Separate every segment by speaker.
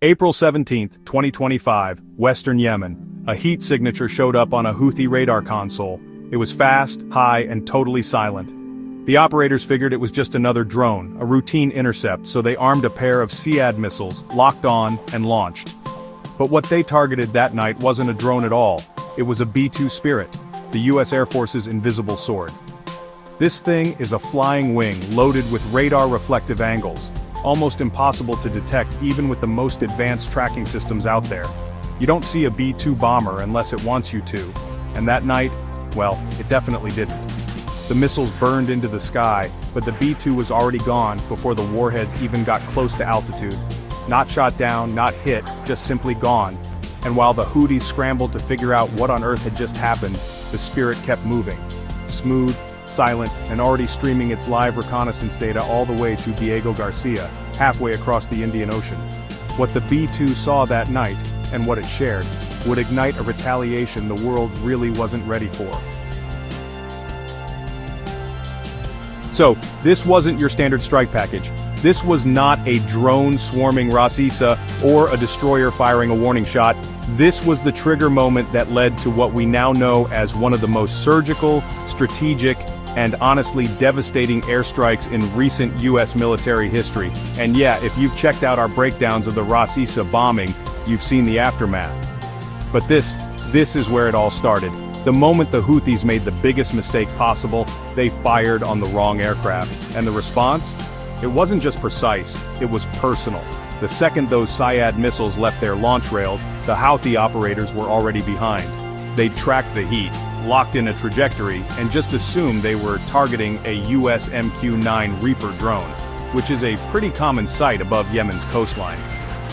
Speaker 1: April 17, 2025, Western Yemen. A heat signature showed up on a Houthi radar console. It was fast, high, and totally silent. The operators figured it was just another drone, a routine intercept, so they armed a pair of SEAD missiles, locked on, and launched. But what they targeted that night wasn't a drone at all. It was a B-2 Spirit, the US Air Force's invisible sword. This thing is a flying wing loaded with radar reflective angles, almost impossible to detect even with the most advanced tracking systems out there. You don't see a B-2 bomber unless it wants you to, and that night, well, it definitely didn't. The missiles burned into the sky, but the B-2 was already gone before the warheads even got close to altitude. Not shot down, not hit, just simply gone. And while the Houthis scrambled to figure out what on earth had just happened, the Spirit kept moving. Smooth, silent, and already streaming its live reconnaissance data all the way to Diego Garcia, halfway across the Indian Ocean. What the B-2 saw that night, and what it shared, would ignite a retaliation the world really wasn't ready for. So, this wasn't your standard strike package. This was not a drone swarming Ras Issa or a destroyer firing a warning shot. This was the trigger moment that led to what we now know as one of the most surgical, strategic, and honestly devastating airstrikes in recent US military history. And yeah, if you've checked out our breakdowns of the Ras Issa bombing, you've seen the aftermath. But this is where it all started. The moment the Houthis made the biggest mistake possible, they fired on the wrong aircraft. And the response? It wasn't just precise, it was personal. The second those SEAD missiles left their launch rails, the Houthi operators were already behind. They'd tracked the heat, locked in a trajectory, and just assumed they were targeting a US MQ-9 Reaper drone, which is a pretty common sight above Yemen's coastline.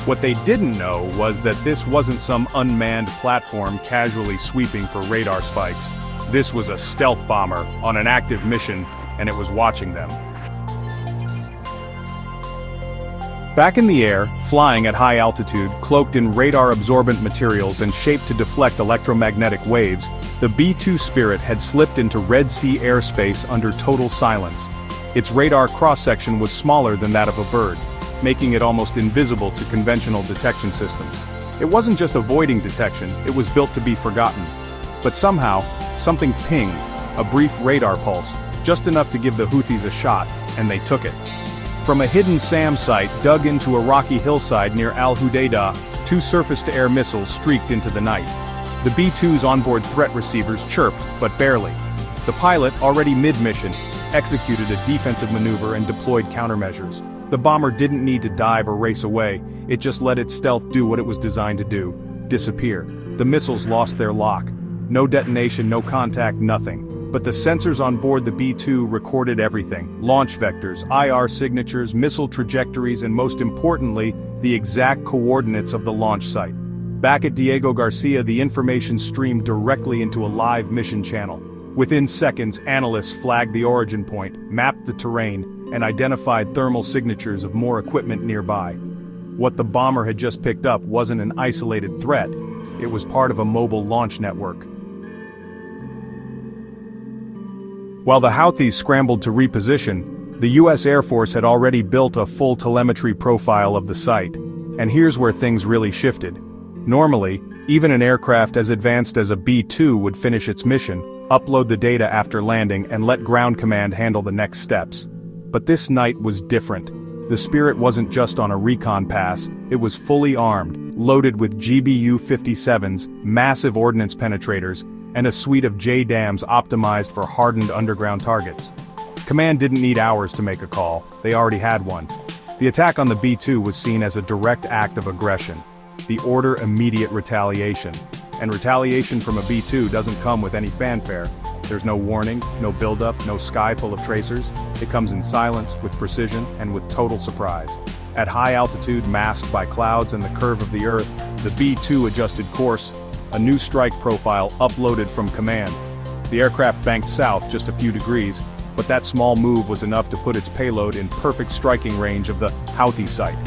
Speaker 1: What they didn't know was that this wasn't some unmanned platform casually sweeping for radar spikes. This was a stealth bomber on an active mission, and it was watching them. Back in the air, flying at high altitude, cloaked in radar-absorbent materials and shaped to deflect electromagnetic waves, the B-2 Spirit had slipped into Red Sea airspace under total silence. Its radar cross-section was smaller than that of a bird, making it almost invisible to conventional detection systems. It wasn't just avoiding detection, it was built to be forgotten. But somehow, something pinged, a brief radar pulse, just enough to give the Houthis a shot, and they took it. From a hidden SAM site dug into a rocky hillside near Al Hudaydah, two surface-to-air missiles streaked into the night. The B-2's onboard threat receivers chirped, but barely. The pilot, already mid-mission, executed a defensive maneuver and deployed countermeasures. The bomber didn't need to dive or race away, it just let its stealth do what it was designed to do: disappear. The missiles lost their lock. No detonation, no contact, nothing. But the sensors on board the B-2 recorded everything: launch vectors, IR signatures, missile trajectories, and most importantly, the exact coordinates of the launch site. Back at Diego Garcia, the information streamed directly into a live mission channel. Within seconds, analysts flagged the origin point, mapped the terrain, and identified thermal signatures of more equipment nearby. What the bomber had just picked up wasn't an isolated threat, it was part of a mobile launch network. While the Houthis scrambled to reposition, the US Air Force had already built a full telemetry profile of the site. And here's where things really shifted. Normally, even an aircraft as advanced as a B-2 would finish its mission, upload the data after landing, and let ground command handle the next steps. But this night was different. The Spirit wasn't just on a recon pass, it was fully armed, loaded with GBU-57s, massive ordnance penetrators, and a suite of JDAMs optimized for hardened underground targets. Command didn't need hours to make a call, they already had one. The attack on the B-2 was seen as a direct act of aggression. The order: immediate retaliation. And retaliation from a B-2 doesn't come with any fanfare. There's no warning, no buildup, no sky full of tracers. It comes in silence, with precision, and with total surprise. At high altitude, masked by clouds and the curve of the Earth, the B-2 adjusted course, a new strike profile uploaded from command. The aircraft banked south just a few degrees, but that small move was enough to put its payload in perfect striking range of the Houthi site.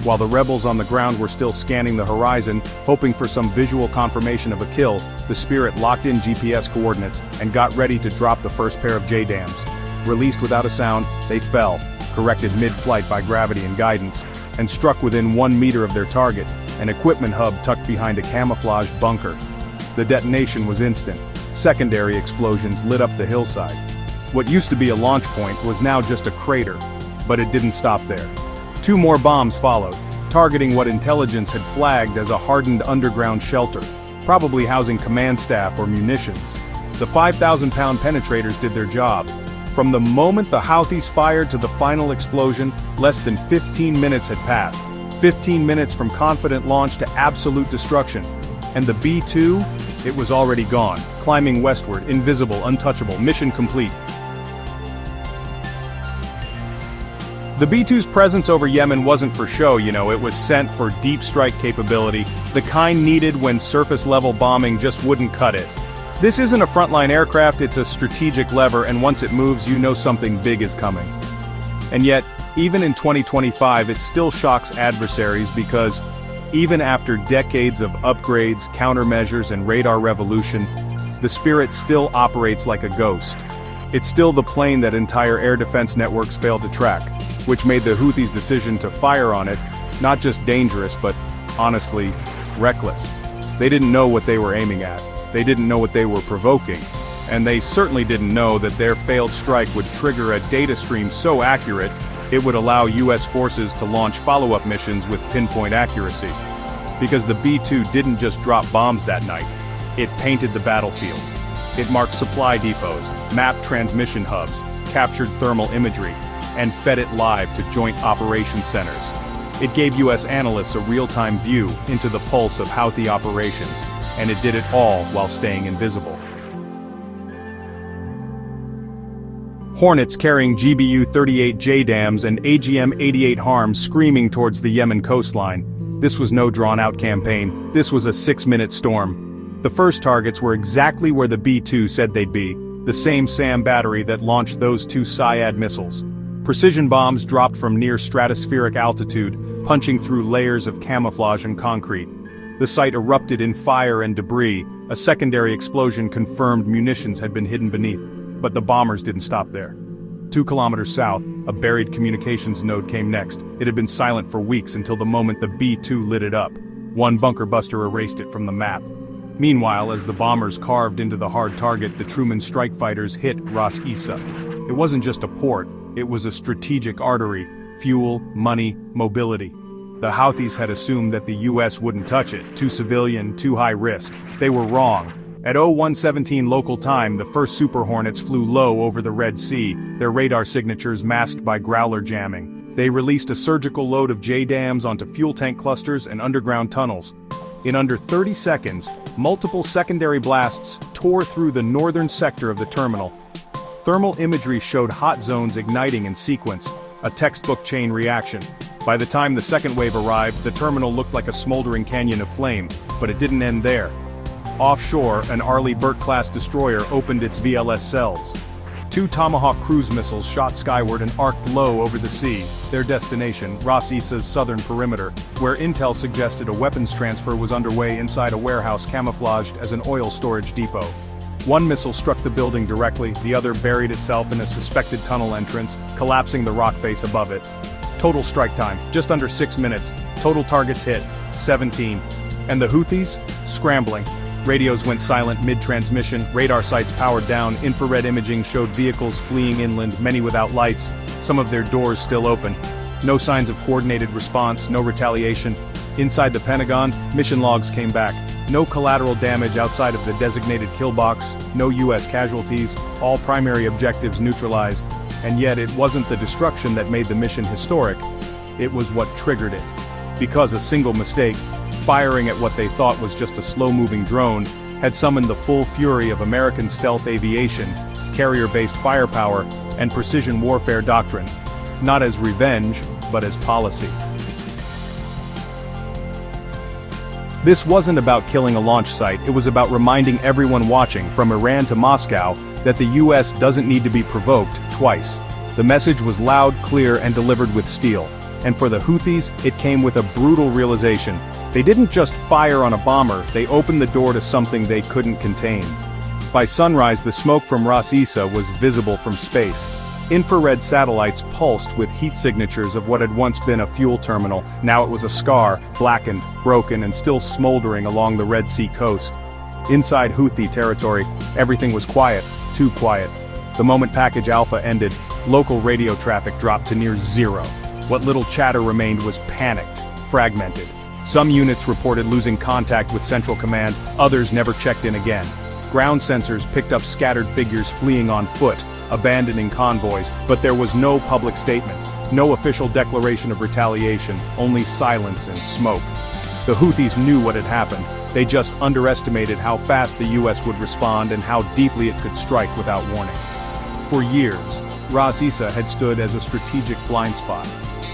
Speaker 1: While the rebels on the ground were still scanning the horizon, hoping for some visual confirmation of a kill, the Spirit locked in GPS coordinates and got ready to drop the first pair of JDAMs. Released without a sound, they fell, corrected mid-flight by gravity and guidance, and struck within 1 meter of their target, an equipment hub tucked behind a camouflaged bunker. The detonation was instant. Secondary explosions lit up the hillside. What used to be a launch point was now just a crater, but it didn't stop there. 2 more bombs followed, targeting what intelligence had flagged as a hardened underground shelter, probably housing command staff or munitions. The 5,000-pound penetrators did their job. From the moment the Houthis fired to the final explosion, less than 15 minutes had passed. 15 minutes from confident launch to absolute destruction. And the B-2? It was already gone, climbing westward, invisible, untouchable, mission complete. The B-2's presence over Yemen wasn't for show, it was sent for deep strike capability, the kind needed when surface-level bombing just wouldn't cut it. This isn't a frontline aircraft, it's a strategic lever, and once it moves, you know something big is coming. And yet, even in 2025, it still shocks adversaries because, even after decades of upgrades, countermeasures, and radar revolution, the Spirit still operates like a ghost. It's still the plane that entire air defense networks failed to track, which made the Houthis' decision to fire on it not just dangerous but, honestly, reckless. They didn't know what they were aiming at, they didn't know what they were provoking, and they certainly didn't know that their failed strike would trigger a data stream so accurate it would allow US forces to launch follow-up missions with pinpoint accuracy. Because the B-2 didn't just drop bombs that night, it painted the battlefield. It marked supply depots, mapped transmission hubs, captured thermal imagery, and fed it live to joint operations centers. It gave US analysts a real-time view into the pulse of Houthi operations, and it did it all while staying invisible. Hornets carrying GBU-38 JDAMs and AGM-88 HARMs screaming towards the Yemen coastline. This was no drawn-out campaign, this was a 6-minute storm. The first targets were exactly where the B-2 said they'd be, the same SAM battery that launched those 2 Syad missiles. Precision bombs dropped from near stratospheric altitude, punching through layers of camouflage and concrete. The site erupted in fire and debris, a secondary explosion confirmed munitions had been hidden beneath. But the bombers didn't stop there. 2 kilometers south, a buried communications node came next. It had been silent for weeks until the moment the B-2 lit it up. 1 bunker buster erased it from the map. Meanwhile, as the bombers carved into the hard target, the Truman strike fighters hit Ras Isa. It wasn't just a port, it was a strategic artery, fuel, money, mobility. The Houthis had assumed that the US wouldn't touch it, too civilian, too high risk. They were wrong. At 0117 local time, the first Super Hornets flew low over the Red Sea, their radar signatures masked by growler jamming. They released a surgical load of JDAMs onto fuel tank clusters and underground tunnels. In under 30 seconds, multiple secondary blasts tore through the northern sector of the terminal. Thermal imagery showed hot zones igniting in sequence, a textbook chain reaction. By the time the second wave arrived, the terminal looked like a smoldering canyon of flame, but it didn't end there. Offshore, an Arleigh Burke-class destroyer opened its VLS cells. 2 Tomahawk cruise missiles shot skyward and arced low over the sea, their destination, Ras Isa's southern perimeter, where intel suggested a weapons transfer was underway inside a warehouse camouflaged as an oil storage depot. 1 missile struck the building directly, the other buried itself in a suspected tunnel entrance, collapsing the rock face above it. Total strike time, just under 6 minutes. Total targets hit, 17. And the Houthis? Scrambling. Radios went silent mid-transmission, radar sites powered down, infrared imaging showed vehicles fleeing inland, many without lights, some of their doors still open. No signs of coordinated response, no retaliation. Inside the Pentagon, mission logs came back. No collateral damage outside of the designated kill box, no US casualties, all primary objectives neutralized. And yet it wasn't the destruction that made the mission historic, it was what triggered it. Because a single mistake, firing at what they thought was just a slow-moving drone, had summoned the full fury of American stealth aviation, carrier-based firepower, and precision warfare doctrine. Not as revenge, but as policy. This wasn't about killing a launch site, it was about reminding everyone watching, from Iran to Moscow, that the US doesn't need to be provoked twice. The message was loud, clear, and delivered with steel. And for the Houthis, it came with a brutal realization. They didn't just fire on a bomber, they opened the door to something they couldn't contain. By sunrise, the smoke from Ras Isa was visible from space. Infrared satellites pulsed with heat signatures of what had once been a fuel terminal. Now it was a scar, blackened, broken, and still smoldering along the Red Sea coast. Inside Houthi territory, everything was quiet, too quiet. The moment Package Alpha ended, local radio traffic dropped to near zero. What little chatter remained was panicked, fragmented. Some units reported losing contact with Central Command, others never checked in again. Ground sensors picked up scattered figures fleeing on foot, abandoning convoys, but there was no public statement, no official declaration of retaliation, only silence and smoke. The Houthis knew what had happened. They just underestimated how fast the US would respond and how deeply it could strike without warning. For years, Ras Issa had stood as a strategic blind spot.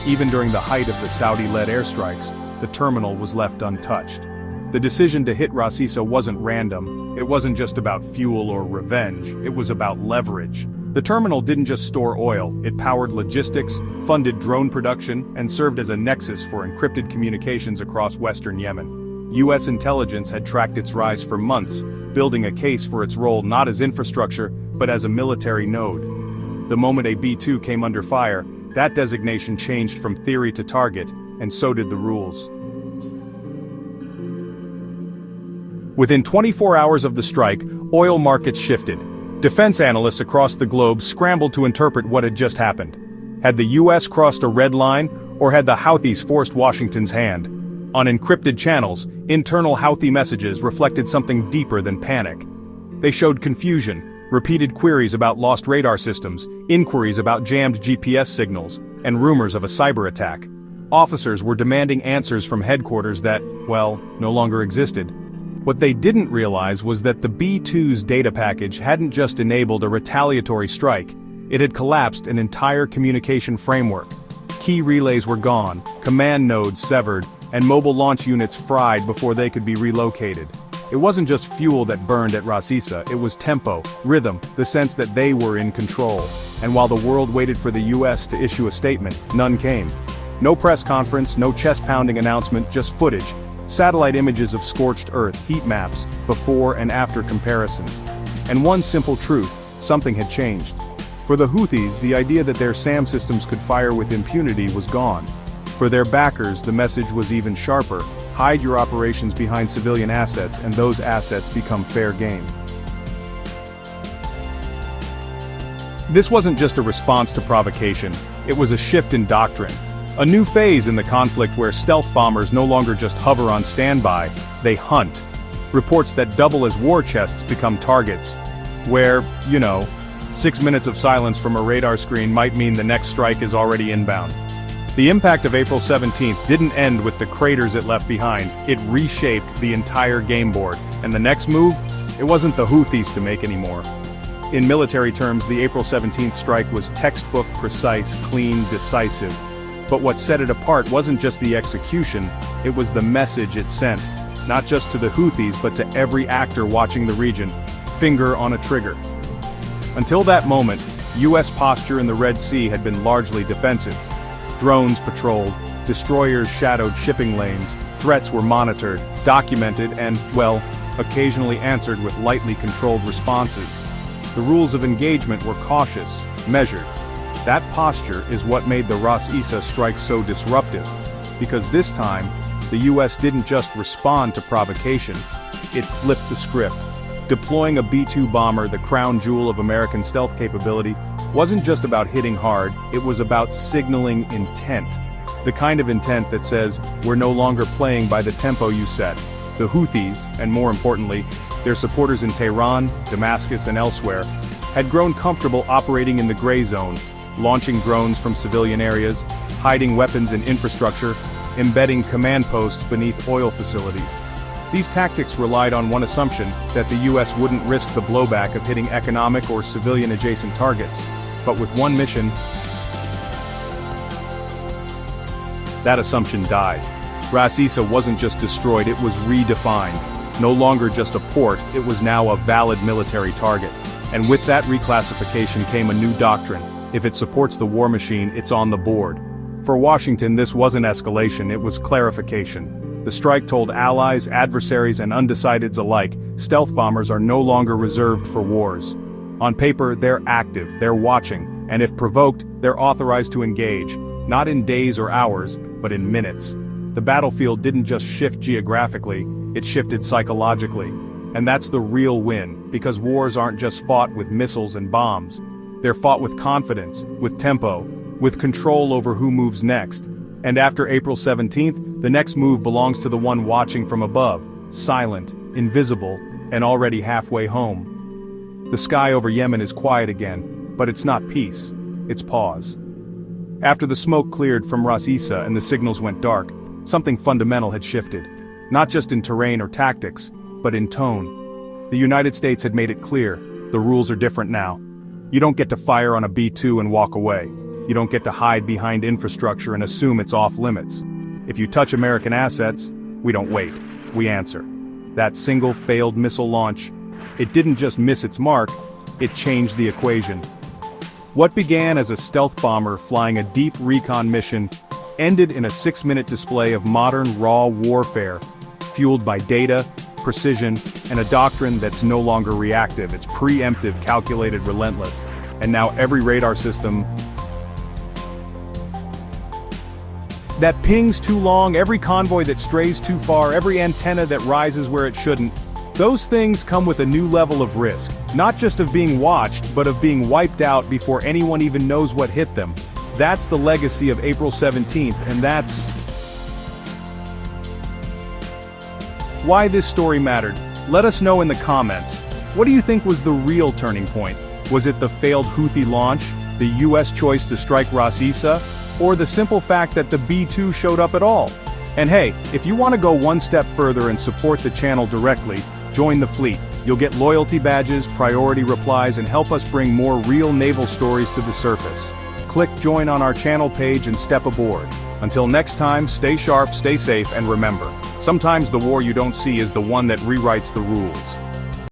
Speaker 1: Even during the height of the Saudi-led airstrikes, the terminal was left untouched. The decision to hit Ras Issa wasn't random. It wasn't just about fuel or revenge, it was about leverage. The terminal didn't just store oil, it powered logistics, funded drone production, and served as a nexus for encrypted communications across western Yemen. US intelligence had tracked its rise for months, building a case for its role not as infrastructure, but as a military node. The moment a B-2 came under fire, that designation changed from theory to target, and so did the rules. Within 24 hours of the strike, oil markets shifted. Defense analysts across the globe scrambled to interpret what had just happened. Had the US crossed a red line, or had the Houthis forced Washington's hand? On encrypted channels, internal Houthi messages reflected something deeper than panic. They showed confusion, repeated queries about lost radar systems, inquiries about jammed GPS signals, and rumors of a cyber attack. Officers were demanding answers from headquarters that, well, no longer existed. What they didn't realize was that the B-2's data package hadn't just enabled a retaliatory strike, it had collapsed an entire communication framework. Key relays were gone, command nodes severed, and mobile launch units fried before they could be relocated. It wasn't just fuel that burned at Ras Issa, it was tempo, rhythm, the sense that they were in control. And while the world waited for the US to issue a statement, none came. No press conference, no chest-pounding announcement, just footage. Satellite images of scorched earth, heat maps, before and after comparisons. And one simple truth, something had changed. For the Houthis, the idea that their SAM systems could fire with impunity was gone. For their backers, the message was even sharper. Hide your operations behind civilian assets, and those assets become fair game. This wasn't just a response to provocation, it was a shift in doctrine. A new phase in the conflict where stealth bombers no longer just hover on standby, they hunt. Reports that double as war chests become targets. Where, 6 minutes of silence from a radar screen might mean the next strike is already inbound. The impact of April 17th didn't end with the craters it left behind, it reshaped the entire game board. And the next move? It wasn't the Houthis to make anymore. In military terms, the April 17th strike was textbook precise, clean, decisive. But what set it apart wasn't just the execution, it was the message it sent. Not just to the Houthis, but to every actor watching the region. Finger on a trigger. Until that moment, US posture in the Red Sea had been largely defensive. Drones patrolled, destroyers shadowed shipping lanes, threats were monitored, documented, and, well, occasionally answered with lightly controlled responses. The rules of engagement were cautious, measured. That posture is what made the Ras Issa strike so disruptive. Because this time, the US didn't just respond to provocation, it flipped the script. Deploying a B-2 bomber, the crown jewel of American stealth capability, wasn't just about hitting hard, it was about signaling intent. The kind of intent that says, we're no longer playing by the tempo you set. The Houthis, and more importantly, their supporters in Tehran, Damascus, and elsewhere, had grown comfortable operating in the gray zone, launching drones from civilian areas, hiding weapons in infrastructure, embedding command posts beneath oil facilities. These tactics relied on one assumption, that the US wouldn't risk the blowback of hitting economic or civilian-adjacent targets. But with one mission, that assumption died. Ras Issa wasn't just destroyed, it was redefined. No longer just a port, it was now a valid military target. And with that reclassification came a new doctrine. If it supports the war machine, it's on the board. For Washington, this wasn't escalation, it was clarification. The strike told allies, adversaries, and undecideds alike, stealth bombers are no longer reserved for wars. On paper, they're active, they're watching, And if provoked, they're authorized to engage, not in days or hours, but in minutes. The battlefield didn't just shift geographically, it shifted psychologically. And that's the real win, because wars aren't just fought with missiles and bombs. They're fought with confidence, with tempo, with control over who moves next. And after April 17th, the next move belongs to the one watching from above, silent, invisible, and already halfway home. The sky over Yemen is quiet again, but it's not peace, it's pause. After the smoke cleared from Ras Isa and the signals went dark, something fundamental had shifted. Not just in terrain or tactics, but in tone. The United States had made it clear, the rules are different now. You don't get to fire on a B-2 and walk away. You don't get to hide behind infrastructure and assume it's off limits. If you touch American assets, we don't wait, we answer. That single failed missile launch, it didn't just miss its mark, it changed the equation. What began as a stealth bomber flying a deep recon mission ended in a 6-minute display of modern raw warfare, fueled by data, precision, and a doctrine that's no longer reactive, it's preemptive, calculated, relentless. And now every radar system that pings too long, every convoy that strays too far, every antenna that rises where it shouldn't, those things come with a new level of risk, not just of being watched, but of being wiped out before anyone even knows what hit them. That's the legacy of April 17th, and that's why this story mattered. Let us know in the comments. What do you think was the real turning point? Was it the failed Houthi launch, the US choice to strike Ras Isa, or the simple fact that the B-2 showed up at all? And hey, if you want to go one step further and support the channel directly, join the fleet. You'll get loyalty badges, priority replies, and help us bring more real naval stories to the surface. Click join on our channel page and step aboard. Until next time, stay sharp, stay safe, and remember, sometimes the war you don't see is the one that rewrites the rules.